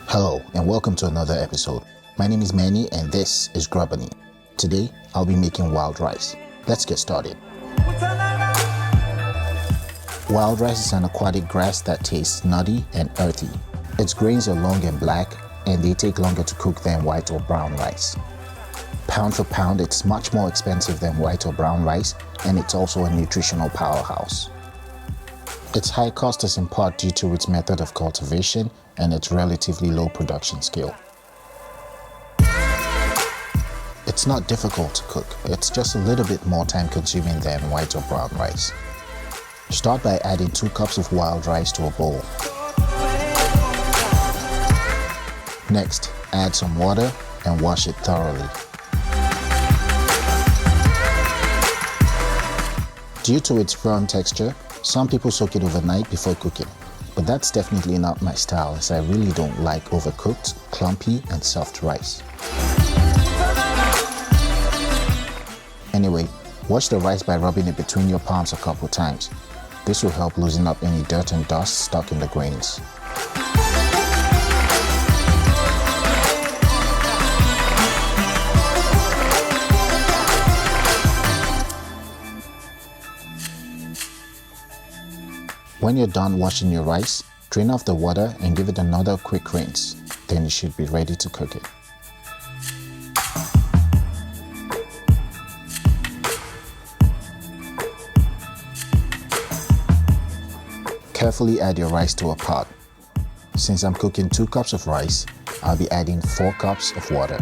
Hello and welcome to another episode. My name is Manny and this is Grubanny. Today I'll be making wild rice. Let's get started. Wild rice is an aquatic grass that tastes nutty and earthy. Its grains are long and black and they take longer to cook than white or brown rice. Pound for pound, it's much more expensive than white or brown rice, and it's also a nutritional powerhouse. Its high cost is in part due to its method of cultivation and its relatively low production scale. It's not difficult to cook, it's just a little bit more time consuming than white or brown rice. Start by adding 2 cups of wild rice to a bowl. Next, add some water and wash it thoroughly. Due to its firm texture, some people soak it overnight before cooking, but that's definitely not my style as I really don't like overcooked, clumpy and soft rice. Anyway, wash the rice by rubbing it between your palms a couple times. This will help loosen up any dirt and dust stuck in the grains. When you're done washing your rice, drain off the water and give it another quick rinse. Then you should be ready to cook it. Carefully add your rice to a pot. Since I'm cooking 2 cups of rice, I'll be adding 4 cups of water.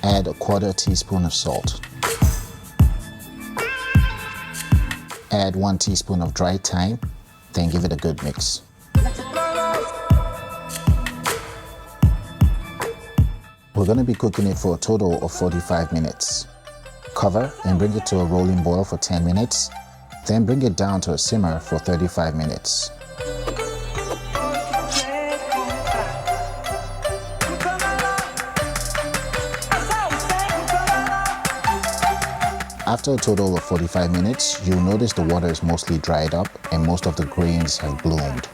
Add a 1/4 teaspoon of salt. Add 1 teaspoon of dried thyme, then give it a good mix. We're going to be cooking it for a total of 45 minutes. Cover and bring it to a rolling boil for 10 minutes, then bring it down to a simmer for 35 minutes. After a total of 45 minutes, you'll notice the water is mostly dried up and most of the grains have bloomed.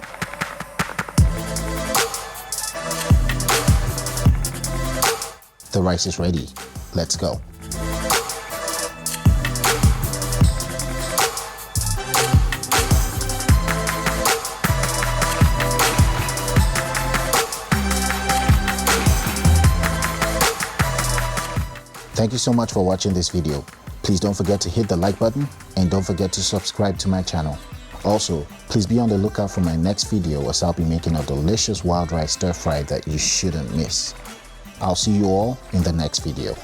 The rice is ready. Let's go. Thank you so much for watching this video. Please don't forget to hit the like button and don't forget to subscribe to my channel. Also, please be on the lookout for my next video as I'll be making a delicious wild rice stir fry that you shouldn't miss. I'll see you all in the next video.